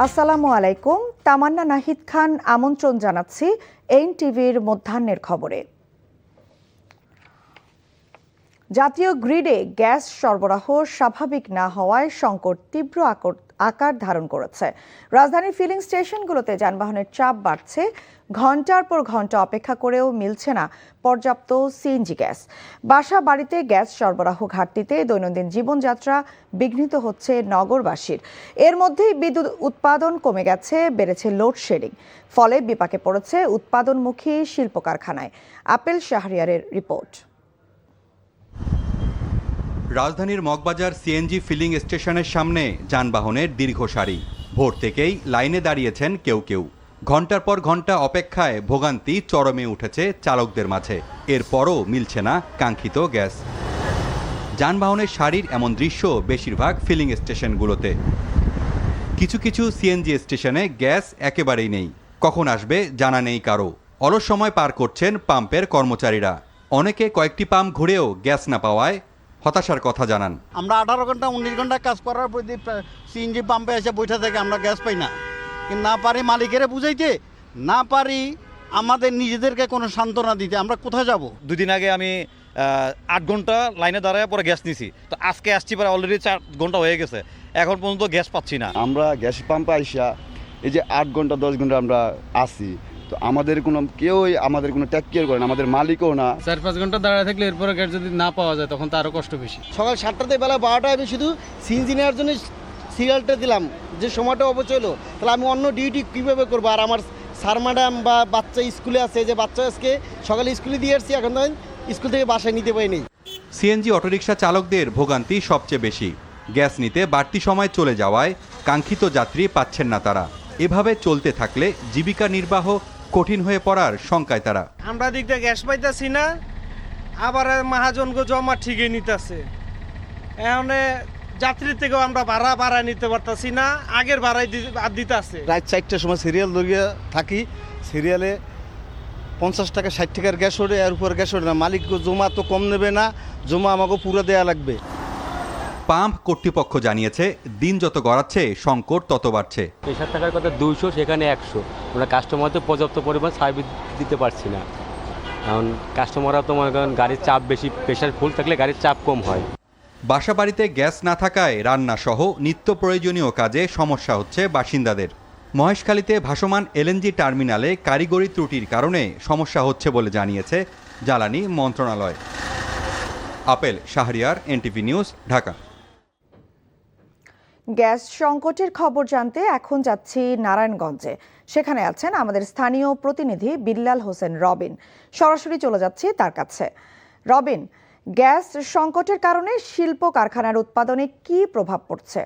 আসসালামু আলাইকুম। তামান্না নাহিদ খান আমন্ত্রণ জানাচ্ছি এনটিভির মধ্যাহ্নের খবরে। জাতীয় গ্রিডে গ্যাস সরবরাহ স্বাভাবিক না হওয়ায় সংকট তীব্র আকার ধারণ করেছে। রাজধানীর ফিলিং স্টেশনগুলোতে যানবাহনের চাপ বাড়ছে। ঘন্টার পর ঘন্টা অপেক্ষা করেও মিলছে না পর্যাপ্ত সিএনজি গ্যাস। বাসা বাড়িতে গ্যাস সরবরাহ ঘাটতিতে দৈনন্দিন জীবনযাত্রা বিঘ্নিত হচ্ছে নগরবাসীর। এর মধ্যেই বিদ্যুৎ উৎপাদন কমে গেছে, বেড়েছে লোডশেডিং। ফলে বিপাকে পড়েছে উৎপাদনমুখী শিল্প কারখানায়। আপেল শাহরিয়ারের রিপোর্ট। রাজধানীর মগবাজার সিএনজি ফিলিং স্টেশনের সামনে যানবাহনের দীর্ঘ সারি। ভোর থেকেই লাইনে দাঁড়িয়েছেন কেউ কেউ। ঘন্টার পর ঘন্টা অপেক্ষায় ভোগান্তি চরমে উঠেছে চালকদের মাঝে। এরপরও মিলছে না কাঙ্ক্ষিত গ্যাস। যানবাহনের সারির এমন দৃশ্য বেশিরভাগ ফিলিং স্টেশনগুলোতে। কিছু কিছু সিএনজি স্টেশনে গ্যাস একেবারেই নেই। কখন আসবে জানা নেই কারো। অলস সময় পার করছেন পাম্পের কর্মচারীরা। অনেকে কয়েকটি পাম্প ঘুরেও গ্যাস না পাওয়ায় হতাশার কথা জানান। আমরা 18 ঘন্টা 19 ঘন্টা কাজ করার পর সিএনজি পাম্পে এসে বৈঠা থেকে আমরা গ্যাস পাই না। কিন্তু না পারি মালিকেরা বুঝাইতে, না পারি আমাদের নিজেদেরকে কোনো সান্ত্বনা দিতে। আমরা কোথায় যাব? 2 দিন আগে আমি 8 ঘন্টা লাইনে দাঁড়ায় পরে গ্যাস নিছি, তো আজকে আসছি পরে অলরেডি 4 ঘন্টা হয়ে গেছে, এখন পর্যন্ত গ্যাস পাচ্ছি না। আমরা গ্যাস পাম্পে আইসা এই যে 8 ঘন্টা 10 ঘন্টা আমরা আসি, তো আমাদের কোনো কেউই আমাদের কোনো টেক কেয়ার করে না, আমাদের মালিকও না। 4-5 ঘন্টা দাঁড়ায় থাকলে এরপরে গ্যাস যদি না পাওয়া যায় তখন তো আরও কষ্ট বেশি। সকাল 7টাতে বেলা 12টায় আমি শুধু সিএনজি নেওয়ার জন্য সিরিয়ালটা দিলাম, যে সময়টা অপচয় হলো, তাহলে আমি অন্য ডিউটি কীভাবে করবো? আর আমার স্যার ম্যাডাম বা বাচ্চা স্কুলে আছে, যে বাচ্চা আজকে সকালে স্কুলে দিয়ে আসছি, এখন স্কুল থেকে বাসায় নিতে পারিনি। সিএনজি অটোরিকশা চালকদের ভোগান্তি সবচেয়ে বেশি। গ্যাস নিতে বাড়তি সময় চলে যাওয়ায় কাঙ্ক্ষিত যাত্রী পাচ্ছেন না তারা। এভাবে চলতে থাকলে জীবিকা নির্বাহ কঠিন হয়ে পড়ার শঙ্কায় তারা। আমরা দিক দিয়ে গ্যাস পাইতেছি না, আবার মহাজনকে জমা ঠিকই নিতেছে। এখন যাত্রীর থেকেও আমরা ভাড়া নিতে পারতাছি না, আগের ভাড়াই দিতে আছে। রাত 4টার সময় সিরিয়াল ধরিয়ে থাকি, সিরিয়ালে 50 টাকা 60 টাকার গ্যাস ওঠে, এর উপর গ্যাস ওঠে না। মালিক জমা তো কম নেবে না, জমা আমাকে পুরো দেয়া লাগবে। পাম্প কর্তৃপক্ষ জানিয়েছে দিন যত গড়াচ্ছে সংকট তত বাড়ছে। প্রেশার থাকার কথা 200, সেখানে 100। আমরা কাস্টমারদের পর্যাপ্ত পরিমাণ সার্ভিস দিতে পারছি না। কারণ কাস্টমাররা তো মনে করেন গাড়ির চাপ বেশি, প্রেশার ফুল থাকলে গাড়ির চাপ কম হয়। বাসা বাড়িতে গ্যাস না থাকায় রান্না সহ নিত্য প্রয়োজনীয় কাজে সমস্যা হচ্ছে বাসিন্দাদের। মহেশখালীতে ভাসমান এলএনজি টার্মিনালে কারিগরি ত্রুটির কারণে সমস্যা হচ্ছে বলে জানিয়েছে জ্বালানি মন্ত্রণালয়। Apple Shahriar, NTV news, Dhaka. Gas সংকটের খবর জানতে এখন যাচ্ছি নারায়ণগঞ্জে। সেখানে আছেন আমাদের স্থানীয় প্রতিনিধি বিল্লাল হোসেন রবিন। সরাসরি চলে যাচ্ছি তার কাছে। রবিন, গ্যাস সংকটের কারণে শিল্প কারখানার উৎপাদনে কি প্রভাব পড়ছে?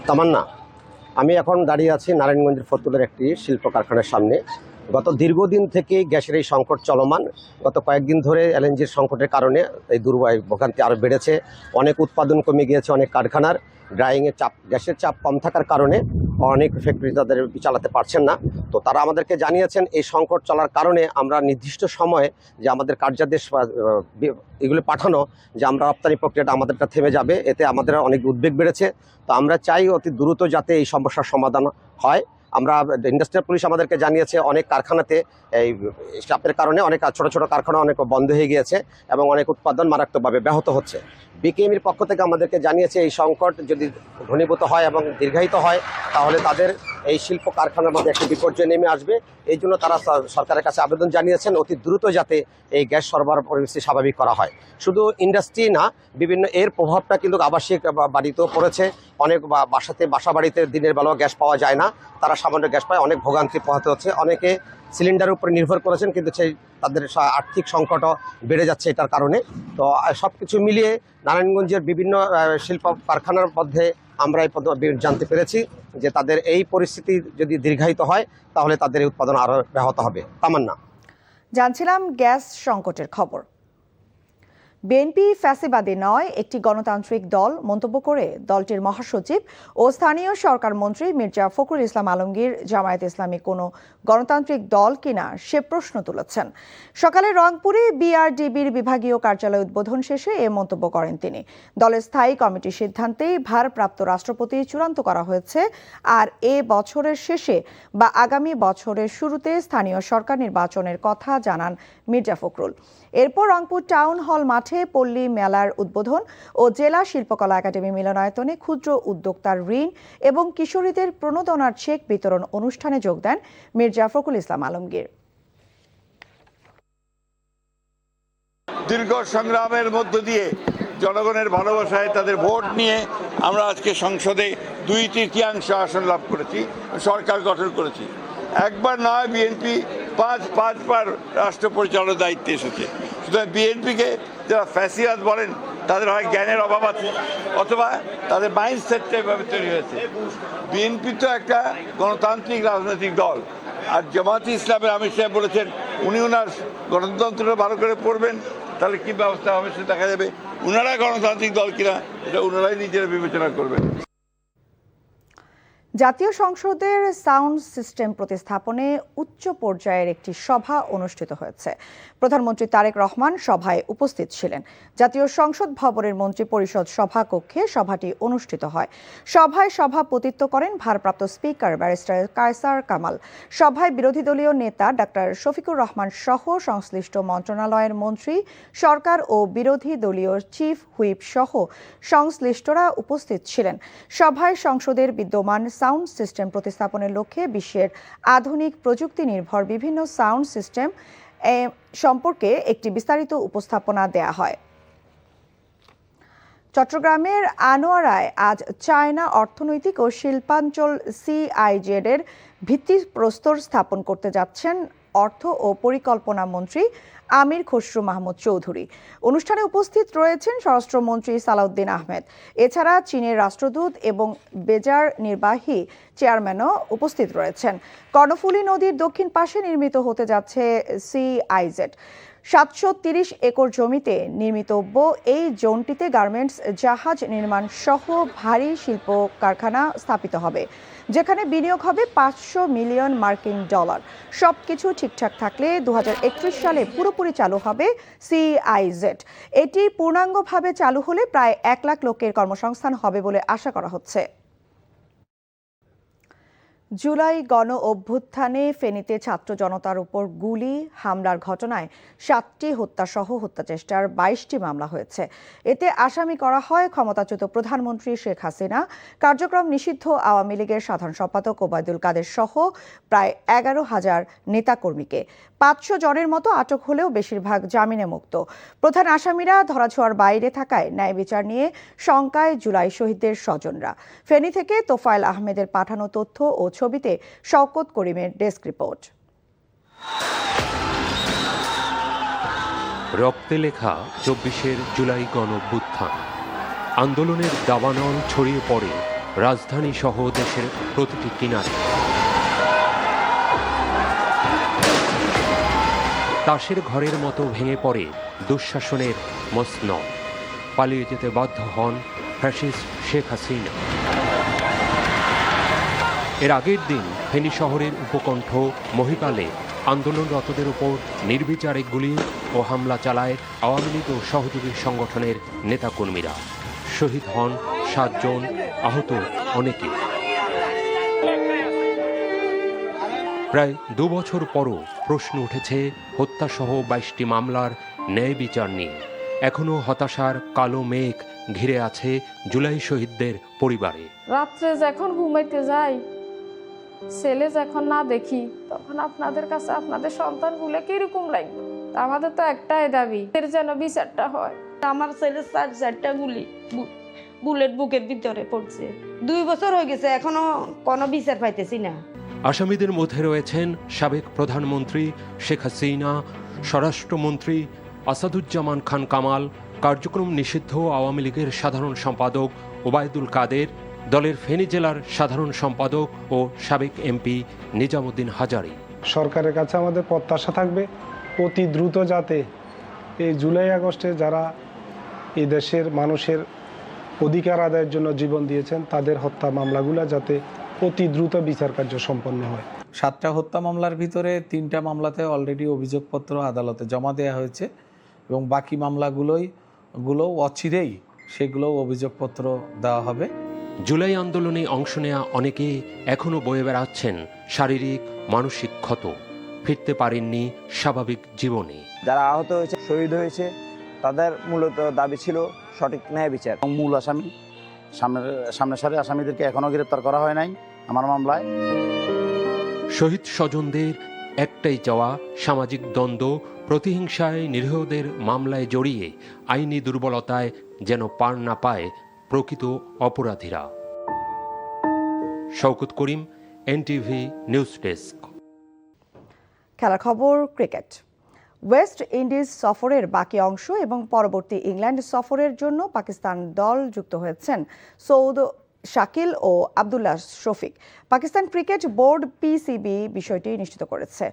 তামান্না, আমি এখন দাঁড়িয়ে আছি নারায়ণগঞ্জের ফতুল্লার একটি শিল্প কারখানার সামনে। গত দীর্ঘদিন থেকে গ্যাসের এই সংকট চলমান। গত কয়েকদিন ধরে এলএনজির সংকটের কারণে এই ভোগান্তি আরও বেড়েছে। অনেক উৎপাদন কমে গিয়েছে অনেক কারখানার। ড্রাইংয়ের চাপ, গ্যাসের চাপ কম থাকার কারণে অনেক ফ্যাক্টরি তাদের চালাতে পারছেন না। তো তারা আমাদেরকে জানিয়েছেন এই সংকট চলার কারণে আমরা নির্দিষ্ট সময়ে যে আমাদের কার্যাদেশ এগুলো পাঠানো, যে আমরা রপ্তানি প্রক্রিয়াটা আমাদেরটা থেমে যাবে, এতে আমাদের অনেক উদ্বেগ বেড়েছে। তো আমরা চাই অতি দ্রুত যাতে এই সমস্যার সমাধান হয়। আমরা ইন্ডাস্ট্রিয়াল পুলিশ আমাদেরকে জানিয়েছে অনেক কারখানাতে এই চাপের কারণে অনেক ছোট ছোট কারখানা অনেক বন্ধ হয়ে গিয়েছে এবং অনেক উৎপাদন মারাত্মকভাবে ব্যাহত হচ্ছে। বিকেএমইর পক্ষ থেকে আমাদেরকে জানিয়েছে এই সংকট যদি ঘনীভূত হয় এবং দীর্ঘায়িত হয় তাহলে তাদের এই শিল্প কারখানার মধ্যে একটি বিপর্যয় নেমে আসবে। এই জন্য তারা সরকারের কাছে আবেদন জানিয়েছেন অতি দ্রুত যাতে এই গ্যাস সরবরাহ পরিস্থিতি স্বাভাবিক করা হয়। শুধু ইন্ডাস্ট্রি না, বিভিন্ন এর প্রভাবটা কিন্তু আবাসিক বাড়িতেও পড়েছে। অনেক বাসা বাড়িতে দিনের বেলাও গ্যাস পাওয়া যায় না, তারা সামান্য গ্যাস পায়, অনেক ভোগান্তি পোহাতে হচ্ছে। অনেকে সিলিন্ডারের উপরে নির্ভর করেছেন, কিন্তু সেই তাদের আর্থিক সংকটও বেড়ে যাচ্ছে এটার কারণে। তো সব কিছু মিলিয়ে নারায়ণগঞ্জের বিভিন্ন শিল্প কারখানার মধ্যে আমরা এই জানতে পেরেছি যে তাদের এই পরিস্থিতি যদি দীর্ঘায়িত হয় তাহলে তাদের এই উৎপাদন আরও ব্যাহত হবে। তামান্না, জানছিলাম গ্যাস সংকটের খবর। বিএনপি ফ্যাসিবাদী নয়, একটি গণতান্ত্রিক দল মন্তব্য করে দলটির মহাসচিব ও স্থানীয় সরকার মন্ত্রী মির্জা ফখরুল ইসলাম আলমগীর জামায়াত ইসলামী কোনো গণতান্ত্রিক দল কিনা সে প্রশ্ন তুলেছেন। সকালে রংপুরে বিআরডিবির বিভাগীয় কার্যালয় উদ্বোধন শেষে এ মন্তব্য করেন তিনি। দলের স্থায়ী কমিটির সিদ্ধান্তেই ভারপ্রাপ্ত রাষ্ট্রপতি চূড়ান্ত করা হয়েছে, আর এ বছরের শেষে বা আগামী বছরের শুরুতে স্থানীয় সরকার নির্বাচনের কথা জানান মির্জা ফখরুল। এরপর রংপুর টাউন হল মাঠে পল্লী মেলার উদ্বোধন ও জেলা শিল্পকলা একাডেমি মিলনায়তনে ক্ষুদ্র উদ্যোক্তার ঋণ এবং কিশোরীদের প্রণোদনার চেক বিতরণ অনুষ্ঠানে যোগ দেন মির্জা ফখরুল ইসলাম আলমগীর। দীর্ঘ সংগ্রামের মধ্য দিয়ে জনগণের ভালোবাসায় তাদের ভোট নিয়ে আমরা আজকে সংসদে 2/3 আসন লাভ করেছি, সরকার গঠন করেছি। একবার নয়, বিএনপি পাঁচবার রাষ্ট্র পরিচালনার দায়িত্বে এসেছে। সুতরাং বিএনপিকে যারা ফ্যাসিবাদ বলেন তাদের হয় জ্ঞানের অভাব আছে অথবা তাদের মাইন্ডসেটটা এভাবে তৈরি হয়েছে। বিএনপি তো একটা গণতান্ত্রিক রাজনৈতিক দল, আর জামায়াতে ইসলামের আমির সাহেব বলেছেন উনি ওনার গণতন্ত্রটা ভালো করে পড়বেন, তাহলে কী ব্যবস্থা হবে সেটা দেখা যাবে। ওনারা গণতান্ত্রিক দল কিনা এটা ওনারাই নিজেরা বিবেচনা করবেন। জাতীয় সংসদের সাউন্ড সিস্টেম প্রতিস্থাপনে উচ্চ পর্যায়ের একটি সভা অনুষ্ঠিত হয়েছে। প্রধানমন্ত্রী তারেক রহমান সভায় উপস্থিত ছিলেন। জাতীয় সংসদ ভবনের মন্ত্রী পরিষদ সভাকক্ষে সভাটি অনুষ্ঠিত হয়। সভায় সভাপতিত্ব করেন ভারপ্রাপ্ত স্পিকার ব্যারিস্টার কায়সার কামাল। সভায় বিরোধী দলীয় নেতা ডাক্তার শফিকুর রহমান সহ সংশ্লিষ্ট মন্ত্রণালয়ের মন্ত্রী, সরকার ও বিরোধী দলীয় চিফ হুইপ সহ সংশ্লিষ্টরা উপস্থিত ছিলেন। সভায় সংসদের বিদ্যমান সাউন্ড সিস্টেম প্রতিস্থাপনের লক্ষ্যে বিশ্বের আধুনিক প্রযুক্তি নির্ভর বিভিন্ন সাউন্ড সিস্টেম সম্পর্কে একটি বিস্তারিত উপস্থাপনা দেয়া হয়। চট্টগ্রামের আনোয়ারায় আজ চায়না অর্থনৈতিক ও শিল্পাঞ্চল CIZ এর ভিত্তিপ্রস্তর স্থাপন করতে যাচ্ছেন অর্থ ও পরিকল্পনা মন্ত্রী আমির খসরু মাহমুদ চৌধুরী। অনুষ্ঠানে উপস্থিত রয়েছেন স্বরাষ্ট্রমন্ত্রী সালাউদ্দিন আহমেদ। এছাড়া চীনের রাষ্ট্রদূত এবং বেজার নির্বাহী চেয়ারম্যানও উপস্থিত রয়েছেন। কর্ণফুলী নদীর দক্ষিণ পাশে নির্মিত হতে যাচ্ছে CIZ। 730 একর জমিতে নির্মিতব্য এই জোনটিতে গার্মেন্টস, জাহাজ নির্মাণ সহ ভারী শিল্প কারখানা স্থাপিত হবে, যেখানে বিনিয়োগ হবে $500 মিলিয়ন মার্কিন। সবকিছু ঠিকঠাক থাকলে 2031 সালে পুরোপুরি চালু হবে CIZ। এটি পূর্ণাঙ্গভাবে চালু হলে প্রায় 1 লাখ লোকের কর্মসংস্থান হবে বলে আশা করা হচ্ছে। জুলাই গণ অভ্যুত্থানে ফেনীতে ছাত্র জনতার উপর গুলি হামলার ঘটনায় 7টি হত্যাসহ হত্যাচেষ্টার 22টি মামলা হয়েছে। এতে আসামি করা হয় ক্ষমতাচ্যুত প্রধানমন্ত্রী শেখ হাসিনা, কার্যক্রম নিষিদ্ধ আওয়ামী লীগের সাধারণ সম্পাদক ওবায়দুল কাদের সহ প্রায় 11,000 নেতাকর্মীকে। 500 জনের মতো আটক হলেও বেশিরভাগ জামিনে মুক্ত। প্রধান আসামিরা ধরাছোঁয়ার বাইরে থাকায় ন্যায় বিচার নিয়ে শঙ্কায় জুলাই শহীদদের স্বজনরা। ফেনী থেকে তোফায়েল আহমেদের পাঠানো তথ্য ও ছবিতে শওকত করিমের ডেস্ক রিপোর্ট। রক্তে লেখা 24 জুলাই গণঅভ্যুত্থান। আন্দোলনের দাবানল ছড়িয়ে পড়ে রাজধানী সহ দেশের প্রতিটি কিনারে। তাসের ঘরের মতো ভেঙে পড়ে দুঃশাসনের মসনদ। পালিয়ে যেতে বাধ্য হন ফ্যাসিস্ট শেখ হাসিনা। এর আগের দিন ফেনী শহরের উপকণ্ঠ মহিপালে আন্দোলনরতদের উপর নির্বিচারে গুলি ও হামলা চালায় আওয়ামী লীগ ও সহযোগী সংগঠনের নেতাকর্মীরা। শহীদ হন 7 জন, আহত অনেকে। প্রায় 2 বছর পরও প্রশ্ন উঠেছে হত্যাসহ 22টি মামলার ন্যায় বিচার নিয়ে। এখনও হতাশার কালো মেঘ ঘিরে আছে জুলাই শহীদদের পরিবারে। রাত্রে যখন ঘুমাইতে যাই, ছেলে যখন না দেখি, তখন আপনাদের কাছে আপনাদের সন্তানগুলো কিরকম লাগবে। আমাদের তো একটাই দাবি, এর যেন বিচারটা হয়। আমার ছেলে 4টা গুলি বুলেট বুকের ভিতরে পড়ছে। 2 বছর হয়ে গেছে, এখনো কোনো বিচার পাইতেছি না। আসামিদের মধ্যে রয়েছেন সাবেক প্রধানমন্ত্রী শেখ হাসিনা, স্বরাষ্ট্রমন্ত্রী আসাদুজ্জামান খান কামাল, কার্যক্রম নিষিদ্ধ আওয়ামী লীগের সাধারণ সম্পাদক ওবায়দুল কাদের, দলের ফেনী জেলার সাধারণ সম্পাদক ও সাবেক এমপি নিজামুদ্দিন হাজারী। সরকারের কাছে আমাদের প্রত্যাশা থাকবে অতি দ্রুত যাতে এই জুলাই আগস্টে যারা এই দেশের মানুষের অধিকার আদায়ের জন্য জীবন দিয়েছেন, তাদের হত্যা মামলাগুলো যাতে অতি দ্রুত বিচার কার্য সম্পন্ন হয়। 7টা হত্যা মামলার ভিতরে 3টা মামলাতে অলরেডি অভিযোগপত্র আদালতে জমা দেওয়া হয়েছে এবং বাকি মামলাগুলো অচিরেই সেগুলো অভিযোগপত্র দেওয়া হবে। জুলাই আন্দোলনে অংশ নেওয়া অনেকে এখনও বয়ে বেড়াচ্ছেন শারীরিক মানসিক ক্ষত, ফিরতে পারেননি স্বাভাবিক জীবনে। যারা আহত হয়েছে, শহীদ হয়েছে, তাদের মূলত দাবি ছিল সঠিক ন্যায় বিচার। মূল আসামি সামনের সারি আসামিদেরকে এখনও গ্রেপ্তার করা হয় নাই আমার মামলায়। শহীদ স্বজনদের একটাই চাওয়া, সামাজিক দ্বন্দ্ব, প্রতিহিংসায় নিরীহদের মামলায় জড়িয়ে আইনি দুর্বলতায় যেন পার না পায় প্রকৃত অপরাধীরা। শওকত করিম, এনটিভি নিউজ ডেস্ক। খেলার খবর, ক্রিকেট। ওয়েস্ট ইন্ডিজ সফরের বাকি অংশ এবং পরবর্তী ইংল্যান্ড সফরের জন্য পাকিস্তান দল যুক্ত হয়েছেন সৌদ শাকিল ও Abdullah Shafique. Pakistan cricket board PCB বিষয়টি নিশ্চিত করেছে।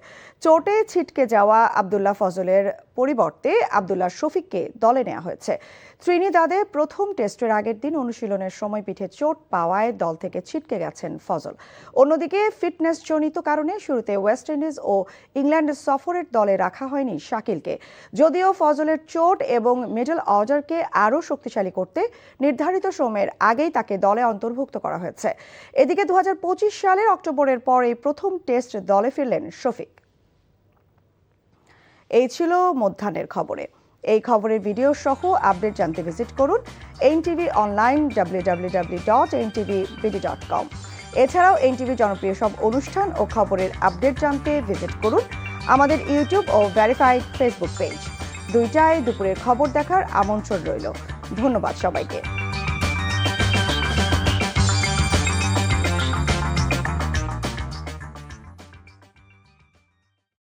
চোটে ছিটকে যাওয়া আবদুল্লাহ ফজলের পরিবর্তে আবদুল্লাহ শফিককে দলে নেওয়া হয়েছে। ত্রিনিদাদে প্রথম টেস্টের আগের দিন অনুশীলনের সময় পিঠে চোট পাওয়ায় দল থেকে ছিটকে গেছেন ফজল। অন্যদিকে ফিটনেসজনিত কারণে শুরুতে ওয়েস্ট ইন্ডিজ ও ইংল্যান্ড সফরের দলে রাখা হয়নি শাকিলকে। যদিও ফজলের চোট এবং মিডল অর্ডারকে আরও শক্তিশালী করতে নির্ধারিত সময়ের আগেই তাকে দলে অন্তর্ভুক্ত করা হয়েছে। এদিকে 2025 সালের অক্টোবরের পর এই প্রথম টেস্ট দলে ফিরলেন শফিক। এই ছিল মধ্যাহ্নের খবরে। এই খবরের ভিডিও সহ আপডেট জানতে ভিজিট করুন এনটিভি অনলাইন www.ntvbd.com। এছাড়াও এনটিভি জনপ্রিয় সব অনুষ্ঠান ও খবরের আপডেট জানতে ভিজিট করুন আমাদের ইউটিউব ও ভেরিফাইড ফেসবুক পেজ। 2টায় দুপুরের খবর দেখার আমন্ত্রণ রইল। ধন্যবাদ সবাইকে।